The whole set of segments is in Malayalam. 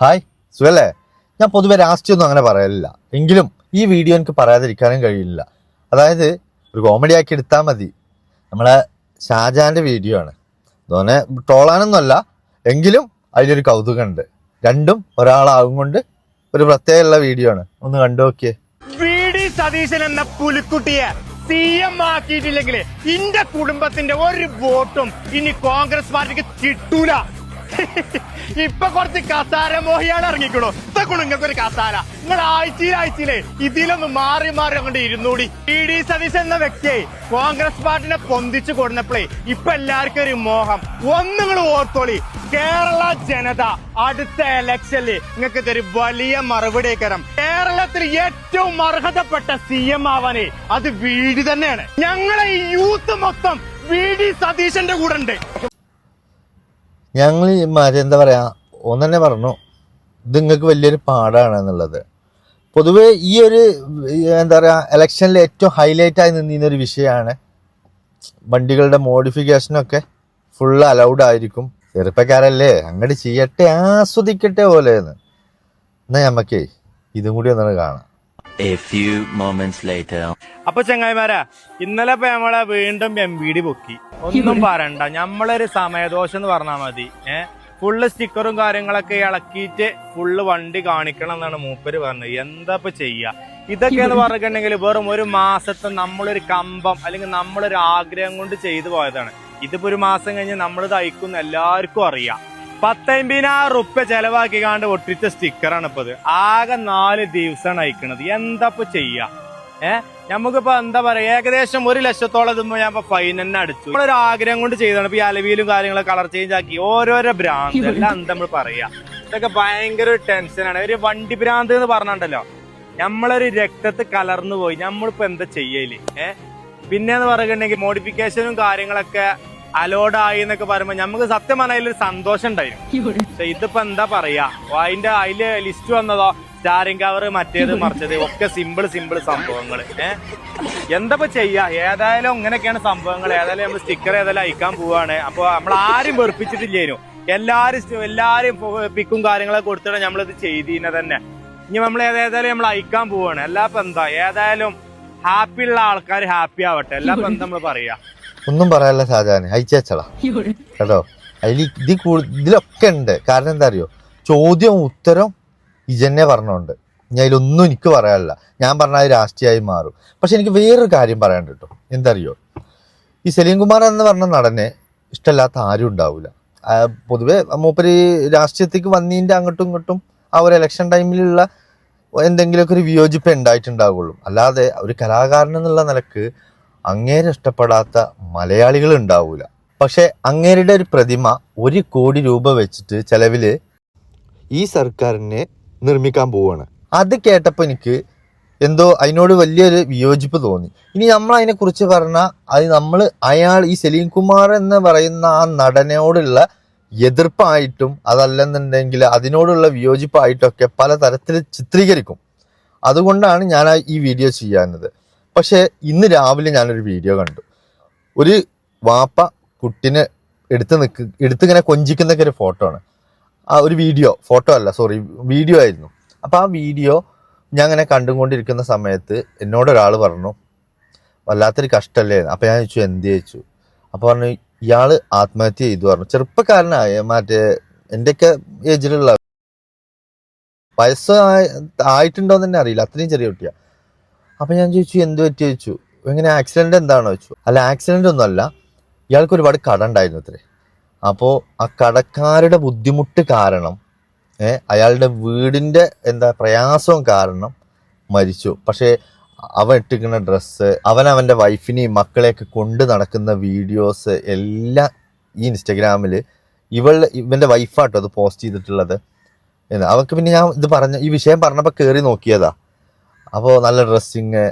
ഹായ്, സുഖല്ലേ? ഞാൻ പൊതുവെ രാഷ്ട്രീയമൊന്നും അങ്ങനെ പറയലില്ല. എങ്കിലും ഈ വീഡിയോ എനിക്ക് പറയാതിരിക്കാനും കഴിയില്ല. അതായത് ഒരു കോമഡി ആക്കി എടുത്താൽ മതി. നമ്മളെ ഷാജാന്റെ വീഡിയോ ആണ്. തോന്നെ ട്രോളാനൊന്നുമല്ല, എങ്കിലും അതിലൊരു കൗതുകമുണ്ട്. രണ്ടും ഒരാളാകും കൊണ്ട് ഒരു പ്രത്യേകമുള്ള വീഡിയോ ആണ്. ഒന്ന് കണ്ടു നോക്കിയേ. സതീശൻ എന്ന പുലിക്കുട്ടിയെ CM ആക്കിയിട്ടില്ലെങ്കിൽ ഇന്റെ കുടുംബത്തിന്റെ ഒരു വോട്ടും ഇനി കോൺഗ്രസ് പാർട്ടിക്ക് കിട്ടൂല. ഇപ്പൊ കുറച്ച് കസാര മോഹിയാണ് ഇറങ്ങിക്കണോ. ഇതൊക്കെ നിങ്ങൾക്ക് ഒരു കസാര. നിങ്ങൾ ആഴ്ചയിലെ ഇതിലൊന്ന് മാറി അങ്ങോട്ട് ഇരുന്നൂടി. TD സതീശൻ എന്ന വ്യക്തിയെ കോൺഗ്രസ് പാർട്ടിനെ പൊന്തിച്ചു കൊടുന്നപ്പോഴേ ഇപ്പൊ എല്ലാവർക്കും ഒരു മോഹം. നിങ്ങൾ ഓർത്തോളി, കേരള ജനത അടുത്ത ഇലക്ഷനിൽ നിങ്ങൾക്ക് ഇതൊരു വലിയ മറുപടി തരം. കേരളത്തിൽ ഏറ്റവും അർഹതപ്പെട്ട CM ആവാനേ അത് VD തന്നെയാണ്. ഞങ്ങളെ ഈ യൂത്ത് മൊത്തം VD സതീശന്റെ കൂടെ ഉണ്ട്. ഞങ്ങൾ എന്താ പറയാ, ഒന്നെ പറഞ്ഞു, ഇത് നിങ്ങൾക്ക് വലിയൊരു പാടാണ് എന്നുള്ളത്. പൊതുവെ ഈ ഒരു എന്താ പറയാ ഇലക്ഷനിൽ ഏറ്റവും ഹൈലൈറ്റ് ആയി നിന്നൊരു വിഷയമാണ് വണ്ടികളുടെ മോഡിഫിക്കേഷനൊക്കെ ഫുള്ള് അലൗഡ് ആയിരിക്കും. ചെറുപ്പക്കാരല്ലേ, അങ്ങോട്ട് ചെയ്യട്ടെ, ആസ്വദിക്കട്ടെ പോലെയെന്ന്. എന്നാ ഞമ്മക്കേ ഇതും കൂടി ഒന്നാണ് കാണാം. അപ്പൊ ചങ്ങായിമാരാ, ഇന്നലെ ഇപ്പൊ നമ്മളെ വീണ്ടും MVD പൊക്കി. ഒന്നും പറയണ്ട, നമ്മളൊരു സമയദോഷം എന്ന് പറഞ്ഞാൽ മതി. ഫുള്ള് സ്റ്റിക്കറും കാര്യങ്ങളൊക്കെ ഇളക്കിയിട്ട് ഫുള്ള് വണ്ടി കാണിക്കണം എന്നാണ് മൂപ്പര് പറഞ്ഞത്. എന്താ ഇപ്പൊ ചെയ്യാ? ഇതൊക്കെ എന്ന് പറഞ്ഞിട്ടുണ്ടെങ്കിൽ വെറും ഒരു മാസത്തെ നമ്മളൊരു കമ്പം അല്ലെങ്കിൽ നമ്മളൊരു ആഗ്രഹം കൊണ്ട് ചെയ്തു പോയതാണ്. ഇതിപ്പോ ഒരു മാസം കഴിഞ്ഞ് നമ്മളിത് അയക്കുന്ന എല്ലാവർക്കും അറിയാം. 10,000 റുപ്യ ചെലവാക്കിക്കാണ്ട് ഒട്ടിച്ച സ്റ്റിക്കറാണ് ഇപ്പൊ ഇത്. ആകെ 4 ദിവസമാണ് അയക്കണത്. എന്താ ഇപ്പൊ ചെയ്യാ? നമുക്കിപ്പോ എന്താ പറയാ, ഏകദേശം 1 ലക്ഷത്തോളം എത്തുമ്പോ ഞാൻ ഫൈൻ തന്നെ അടിച്ചു. നമ്മളൊരു ആഗ്രഹം കൊണ്ട് ചെയ്താണ്. ഇപ്പൊ ഈ അലവിയിലും കാര്യങ്ങളൊക്കെ കളർ ചേഞ്ച് ആക്കി ഓരോരോ ഭ്രാന്ത് എല്ലാം എന്താ നമ്മൾ പറയാ. ഇതൊക്കെ ഭയങ്കര ഒരു ടെൻഷനാണ്. ഒരു വണ്ടി ഭ്രാന്ത് എന്ന് പറഞ്ഞിട്ടുണ്ടല്ലോ, നമ്മളൊരു രക്തത്തിൽ കലർന്നു പോയി. നമ്മളിപ്പോ എന്താ ചെയ്യല്? പിന്നെന്ന് പറയുന്നുണ്ടെങ്കിൽ മോഡിഫിക്കേഷനും കാര്യങ്ങളൊക്കെ അലോഡായി എന്നൊക്കെ പറയുമ്പോ നമുക്ക് സത്യം പറഞ്ഞാൽ അതിലൊരു സന്തോഷം ഉണ്ടായിരുന്നു. പക്ഷെ ഇതിപ്പോ എന്താ പറയാ, അതില് ലിസ്റ്റ് വന്നതോ സ്റ്റാറിംഗ് കവർ മറ്റേത് മറിച്ചത് ഒക്കെ സിമ്പിൾ സംഭവങ്ങൾ. എന്താ ചെയ്യാ? ഏതായാലും ഇങ്ങനെയൊക്കെയാണ് സംഭവങ്ങൾ. ഏതായാലും നമ്മൾ സ്റ്റിക്കർ ഏതായാലും അയക്കാൻ പോവാണ്. അപ്പൊ നമ്മൾ ആരും വെറുപ്പിച്ചിട്ടില്ലേനു. എല്ലാരും പിക്കും കാര്യങ്ങളൊക്കെ കൊടുത്തിട്ട് നമ്മളിത് ചെയ്തീനെ തന്നെ. ഇനി നമ്മൾ ഏതായാലും നമ്മൾ അയക്കാൻ പോവാണ്. എല്ലാപ്പോ എന്താ, ഏതായാലും ഹാപ്പി ഉള്ള ആൾക്കാർ ഹാപ്പി ആവട്ടെ. എല്ലാപ്പോ എന്താ നമ്മൾ പറയാ? ഒന്നും പറയാല്ല ഷാജാന്, അയച്ചടാ കേട്ടോ. ഇതിലൊക്കെ ഉണ്ട്. കാരണം എന്താ അറിയോ, ചോദ്യവും ഉത്തരവും ഇജന്നെ പറഞ്ഞോണ്ട് ഞാൻ അതിലൊന്നും എനിക്ക് പറയാനില്ല. ഞാൻ പറഞ്ഞാൽ രാഷ്ട്രീയമായി മാറും. പക്ഷെ എനിക്ക് വേറൊരു കാര്യം പറയാണ്ട് കേട്ടോ. എന്താ അറിയോ, ഈ സലീം കുമാർ എന്ന് പറഞ്ഞ നടനെ ഇഷ്ടമല്ലാത്ത ആരും ഉണ്ടാവില്ല. പൊതുവെ മൂപ്പര് രാഷ്ട്രീയത്തേക്ക് വന്നതിൻ്റെ അങ്ങോട്ടും ഇങ്ങോട്ടും ആ ഒരു ഇലക്ഷൻ ടൈമിലുള്ള എന്തെങ്കിലുമൊക്കെ ഒരു വിയോജിപ്പേ ഉണ്ടായിട്ടുണ്ടാവുള്ളൂ. അല്ലാതെ ഒരു കലാകാരൻ എന്നുള്ള നിലക്ക് അങ്ങേരെ ഇഷ്ടപ്പെടാത്ത മലയാളികൾ ഉണ്ടാവൂല. പക്ഷെ അങ്ങേരുടെ ഒരു പ്രതിമ 1 കോടി രൂപ വെച്ചിട്ട് ചെലവില് ഈ സർക്കാരിനെ നിർമ്മിക്കാൻ പോവാണ്. അത് കേട്ടപ്പോൾ എനിക്ക് എന്തോ അതിനോട് വലിയൊരു വിയോജിപ്പ് തോന്നി. ഇനി നമ്മൾ അതിനെ കുറിച്ച് പറഞ്ഞാൽ അത് ഈ സലീം കുമാർ എന്ന് പറയുന്ന ആ നടനോടുള്ള എതിർപ്പായിട്ടും അതല്ലെന്നുണ്ടെങ്കിൽ അതിനോടുള്ള വിയോജിപ്പായിട്ടൊക്കെ പലതരത്തിൽ ചിത്രീകരിക്കും. അതുകൊണ്ടാണ് ഞാൻ ഈ വീഡിയോ ചെയ്യാഞ്ഞത്. പക്ഷെ ഇന്ന് ഞാനൊരു വീഡിയോ കണ്ടു. ഒരു വാപ്പ കുട്ടിനെ എടുത്തിങ്ങനെ കൊഞ്ചിക്കുന്നൊക്കെ ഒരു ഫോട്ടോ ആണ്. ആ ഒരു വീഡിയോ ആയിരുന്നു. അപ്പൊ ആ വീഡിയോ ഞാൻ അങ്ങനെ കണ്ടുകൊണ്ടിരിക്കുന്ന സമയത്ത് എന്നോടൊരാൾ പറഞ്ഞു, വല്ലാത്തൊരു കഷ്ടല്ലേ. അപ്പൊ ഞാൻ ചോദിച്ചു, എന്ത് ചോദിച്ചു. അപ്പൊ പറഞ്ഞു, ഇയാള് ആത്മഹത്യ ചെയ്തു പറഞ്ഞു. ചെറുപ്പക്കാരനായ മറ്റേ എന്റെയൊക്കെ ഏജിലുള്ള, വയസ്സ് ആയിട്ടുണ്ടോന്ന് തന്നെ അറിയില്ല, അത്രയും ചെറിയ കുട്ടിയാ. അപ്പൊ ഞാൻ ചോദിച്ചു, എന്ത് പറ്റി ചോദിച്ചു. എങ്ങനെ, ആക്സിഡന്റ് എന്താണോ ചോദിച്ചു. അല്ല, ആക്സിഡന്റ് ഒന്നും അല്ല, ഇയാൾക്ക് ഒരുപാട് കട ഉണ്ടായിരുന്നു അത്രേ. അപ്പോൾ ആ കടക്കാരുടെ ബുദ്ധിമുട്ട് കാരണം അയാളുടെ വീടിന്റെ പ്രയാസവും കാരണം മരിച്ചു. പക്ഷേ അവൻ ഇട്ടിരിക്കുന്ന ഡ്രസ്സ്, അവന്റെ വൈഫിനെയും മക്കളെയൊക്കെ കൊണ്ട് നടക്കുന്ന വീഡിയോസ് എല്ലാം ഈ ഇൻസ്റ്റഗ്രാമിൽ ഇവന്റെ വൈഫാട്ടോ അത് പോസ്റ്റ് ചെയ്തിട്ടുള്ളത്. അവർക്ക് പിന്നെ ഞാൻ ഈ വിഷയം പറഞ്ഞപ്പോൾ കയറി നോക്കിയതാ. അപ്പോൾ നല്ല ഡ്രസ്സിങ്,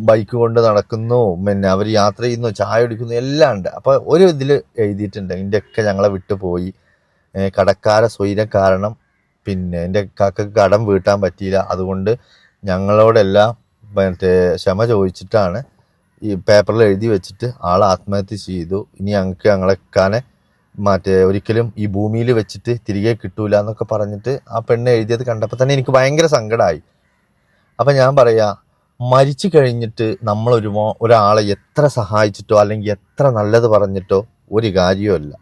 ബൈക്ക് കൊണ്ട് നടക്കുന്നു, പിന്നെ അവർ യാത്ര ചെയ്യുന്നു, ചായ കുടിക്കുന്നു, എല്ലാം ഉണ്ട്. അപ്പോൾ ഒരു ഇതിൽ എഴുതിയിട്ടുണ്ട്, ഇതിൻ്റെയൊക്കെ ഞങ്ങളെ വിട്ടുപോയി, കടക്കാരെ സ്വൈരം കാരണം പിന്നെ എൻ്റെ കാക്കക്ക് കടം വീട്ടാൻ പറ്റിയില്ല, അതുകൊണ്ട് ഞങ്ങളോടെല്ലാം ക്ഷമ ചോദിച്ചിട്ടാണ് ഈ പേപ്പറിൽ എഴുതി വെച്ചിട്ട് ആൾ ആത്മഹത്യ ചെയ്തു. ഇനി ഞങ്ങൾക്ക് ഞങ്ങളെക്കാനെ ഒരിക്കലും ഈ ഭൂമിയിൽ വെച്ചിട്ട് തിരികെ കിട്ടൂല എന്നൊക്കെ പറഞ്ഞിട്ട് ആ പെണ്ണ് എഴുതിയത് കണ്ടപ്പോൾ തന്നെ എനിക്ക് ഭയങ്കര സങ്കടമായി. അപ്പം ഞാൻ പറയാ, മരിച്ചു കഴിഞ്ഞിട്ട് നമ്മൾ ഒരാളെ എത്ര സഹായിച്ചിട്ടോ അല്ലെങ്കിൽ എത്ര നല്ലത് പറഞ്ഞിട്ടോ ഒരു കാര്യവുമല്ല.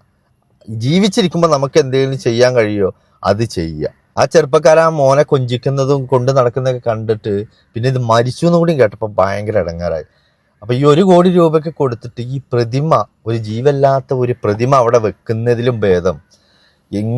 ജീവിച്ചിരിക്കുമ്പോൾ നമുക്ക് എന്തെങ്കിലും ചെയ്യാൻ കഴിയുമോ അത് ചെയ്യുക. ആ ചെറുപ്പക്കാരൻ ആ മോനെ കൊഞ്ചിക്കുന്നതും കൊണ്ട് നടക്കുന്നതൊക്കെ കണ്ടിട്ട് പിന്നെ ഇത് മരിച്ചു എന്നും കൂടി കേട്ടപ്പോൾ ഭയങ്കര ഇടങ്ങാറായി. അപ്പൊ ഈ 1 കോടി രൂപയ്ക്ക് കൊടുത്തിട്ട് ഈ പ്രതിമ, ഒരു ജീവല്ലാത്ത ഒരു പ്രതിമ അവിടെ വെക്കുന്നതിലും ഭേദം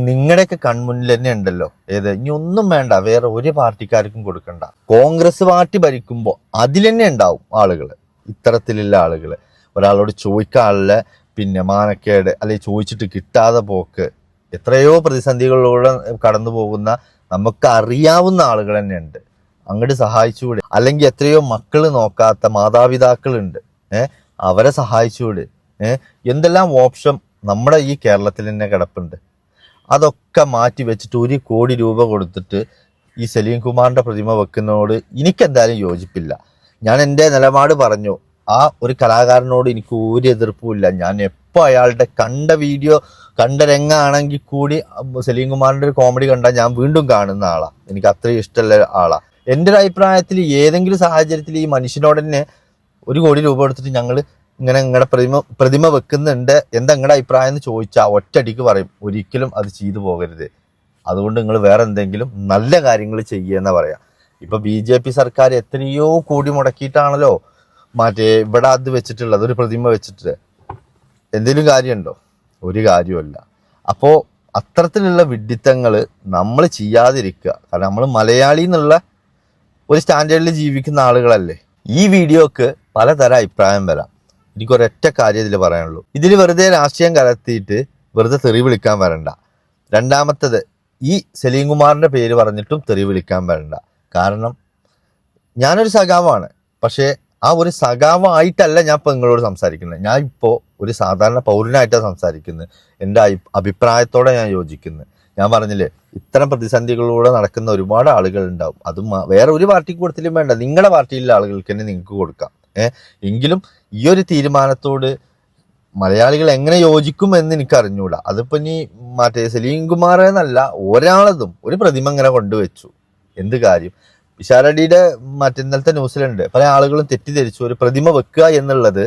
നിങ്ങളുടെയൊക്കെ കൺമുന്നിൽ തന്നെ ഉണ്ടല്ലോ, ഇനി ഒന്നും വേണ്ട, വേറെ ഒരു പാർട്ടിക്കാർക്കും കൊടുക്കണ്ട. കോൺഗ്രസ് പാർട്ടി ഭരിക്കുമ്പോൾ അതിൽ തന്നെ ഉണ്ടാവും ആളുകൾ, ഇത്തരത്തിലുള്ള ആളുകൾ. ഒരാളോട് ചോദിക്കാനുള്ള പിന്നെ മാനക്കേട്, അല്ലെങ്കിൽ ചോദിച്ചിട്ട് കിട്ടാതെ പോക്ക്, എത്രയോ പ്രതിസന്ധികളിലൂടെ കടന്നു പോകുന്ന നമുക്ക് അറിയാവുന്ന ആളുകൾ തന്നെ ഉണ്ട്. അങ്ങോട്ട് സഹായിച്ചുകൂടെ? അല്ലെങ്കിൽ എത്രയോ മക്കൾ നോക്കാത്ത മാതാപിതാക്കളുണ്ട്, അവരെ സഹായിച്ചുകൂടെ? എന്തെല്ലാം ഓപ്ഷൻ നമ്മുടെ ഈ കേരളത്തിൽ തന്നെ കിടപ്പുണ്ട്. അതൊക്കെ മാറ്റി വെച്ചിട്ട് 1 കോടി രൂപ കൊടുത്തിട്ട് ഈ സലീം കുമാറിന്റെ പ്രതിമ വെക്കുന്നതോട് എനിക്കെന്തായാലും യോജിപ്പില്ല. ഞാൻ എൻ്റെ നിലപാട് പറഞ്ഞു. ആ ഒരു കലാകാരനോട് എനിക്ക് ഒരു എതിർപ്പുമില്ല. ഞാൻ എപ്പോൾ അയാളുടെ കണ്ട രംഗമാണെങ്കിൽ കൂടി സലീം കുമാറിന്റെ ഒരു കോമഡി കണ്ടാൽ ഞാൻ വീണ്ടും കാണുന്ന ആളാ. എനിക്ക് അത്രയും ഇഷ്ടമുള്ള ആളാ. എൻ്റെ ഒരു അഭിപ്രായത്തിൽ ഏതെങ്കിലും സാഹചര്യത്തിൽ ഈ മനുഷ്യനോട് തന്നെ 1 കോടി രൂപ കൊടുത്തിട്ട് ഞങ്ങൾ ഇങ്ങനെ നിങ്ങളുടെ പ്രതിമ വെക്കുന്നുണ്ട്, എന്താ നിങ്ങളുടെ അഭിപ്രായം എന്ന് ചോദിച്ചാൽ ഒറ്റയടിക്ക് പറയും, ഒരിക്കലും അത് ചെയ്തു പോകരുത്, അതുകൊണ്ട് നിങ്ങൾ വേറെ എന്തെങ്കിലും നല്ല കാര്യങ്ങൾ ചെയ്യുമെന്നാ പറയാം. ഇപ്പൊ BJP സർക്കാർ എത്രയോ കോടി മുടക്കിയിട്ടാണല്ലോ ഇവിടെ അത് വെച്ചിട്ടുള്ളത്, ഒരു പ്രതിമ വെച്ചിട്ട്. എന്തെങ്കിലും കാര്യമുണ്ടോ? ഒരു കാര്യമല്ല. അപ്പോൾ അത്തരത്തിലുള്ള വിഡ്ഢിത്തങ്ങൾ നമ്മൾ ചെയ്യാതിരിക്കുക. കാരണം നമ്മൾ മലയാളി എന്നുള്ള ഒരു സ്റ്റാൻഡേർഡിൽ ജീവിക്കുന്ന ആളുകളല്ലേ. ഈ വീഡിയോക്ക് പലതരം അഭിപ്രായം വരാം. എനിക്കൊരൊറ്റ കാര്യം ഇതിൽ പറയാനുള്ളൂ. ഇതിൽ വെറുതെ രാഷ്ട്രീയം കലർത്തിയിട്ട് വെറുതെ തെറി വിളിക്കാൻ വരണ്ട. രണ്ടാമത്തത്, ഈ സലീം കുമാറിന്റെ പേര് പറഞ്ഞിട്ടും തെറി വിളിക്കാൻ വരണ്ട. കാരണം ഞാനൊരു സഖാവാണ്, പക്ഷേ ആ ഒരു സഖാവായിട്ടല്ല ഞാൻ ഇപ്പോൾ നിങ്ങളോട് സംസാരിക്കുന്നത്. ഞാൻ ഇപ്പോൾ ഒരു സാധാരണ പൗരനായിട്ടാണ് സംസാരിക്കുന്നത്. എൻ്റെ അഭിപ്രായത്തോടെ ഞാൻ യോജിക്കുന്നത്. ഞാൻ പറഞ്ഞില്ലേ, ഇത്തരം പ്രതിസന്ധികളിലൂടെ നടക്കുന്ന ഒരുപാട് ആളുകൾ ഉണ്ടാവും. അതും വേറെ ഒരു പാർട്ടിക്ക് കൊടുത്തിലും വേണ്ട, നിങ്ങളുടെ പാർട്ടിയിലെ ആളുകൾക്ക് തന്നെ നിങ്ങൾക്ക് കൊടുക്കാം. എങ്കിലും ഈ ഒരു തീരുമാനത്തോട് മലയാളികൾ എങ്ങനെ യോജിക്കും എന്ന് എനിക്ക് അറിഞ്ഞൂടാ. അതിപ്പോ ഇനി സലീം കുമാർ എന്നല്ല, ഒരാളതും ഒരു പ്രതിമ ഇങ്ങനെ കൊണ്ടുവച്ചു, എന്ത് കാര്യം? വിശാലടിയുടെ ഇന്നലത്തെ ന്യൂസിലുണ്ട്, പല ആളുകളും തെറ്റിദ്ധരിച്ചു ഒരു പ്രതിമ വെക്കുക എന്നുള്ളത്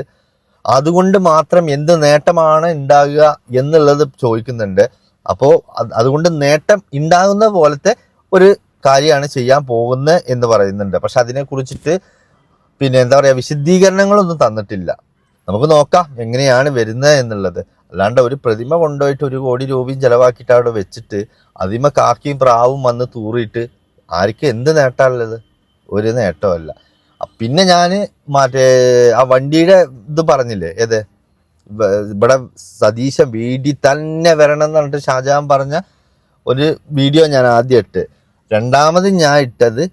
അതുകൊണ്ട് മാത്രം എന്ത് നേട്ടമാണ് ഉണ്ടാകുക എന്നുള്ളത് ചോദിക്കുന്നുണ്ട്. അപ്പോൾ അതുകൊണ്ട് നേട്ടം ഉണ്ടാകുന്ന പോലത്തെ ഒരു കാര്യമാണ് ചെയ്യാൻ പോകുന്നത് എന്ന് പറയുന്നുണ്ട്. പക്ഷെ അതിനെ കുറിച്ചിട്ട് എന്താ പറയാ, വിശദീകരണങ്ങളൊന്നും തന്നിട്ടില്ല. നമുക്ക് നോക്കാം എങ്ങനെയാണ് വരുന്നത് എന്നുള്ളത്. അല്ലാണ്ട് ഒരു പ്രതിമ കൊണ്ടുപോയിട്ട് 1 കോടി രൂപയും ചെലവാക്കിയിട്ട് അവിടെ വെച്ചിട്ട് അതിമ കാക്കിയും പ്രാവും വന്ന് തൂറിയിട്ട് ആർക്ക് എന്ത് നേട്ടമുള്ളത്? ഒരു നേട്ടമല്ല. പിന്നെ ഞാൻ ആ വണ്ടിയുടെ ഇത് പറഞ്ഞില്ലേ, ഇവിടെ സതീശ വീടി തന്നെ വരണം എന്ന് പറഞ്ഞിട്ട് ഷാജഹാൻ പറഞ്ഞ ഒരു വീഡിയോ ഞാൻ ആദ്യം ഇട്ട്. രണ്ടാമത് ഞാൻ ഇട്ടത്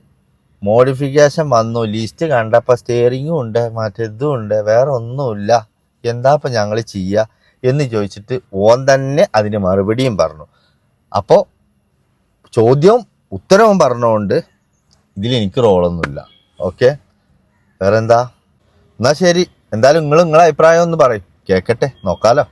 മോഡിഫിക്കേഷൻ വന്നു, ലിസ്റ്റ് കണ്ടപ്പോൾ സ്റ്റിയറിങ്ങും ഉണ്ട്, ഇതും ഉണ്ട്, വേറെ ഒന്നുമില്ല, എന്താ ഇപ്പം ഞങ്ങൾ ചെയ്യുക എന്ന് ചോദിച്ചിട്ട് ഓൻ തന്നെ അതിന് മറുപടിയും പറഞ്ഞു. അപ്പോൾ ചോദ്യവും ഉത്തരവും പറഞ്ഞുകൊണ്ട് ഇതിലെനിക്ക് റോളൊന്നുമില്ല. ഓക്കെ, വേറെ എന്താ? എന്നാൽ ശരി, എന്തായാലും നിങ്ങളെ അഭിപ്രായം ഒന്ന് പറയും, കേൾക്കട്ടെ, നോക്കാലോ.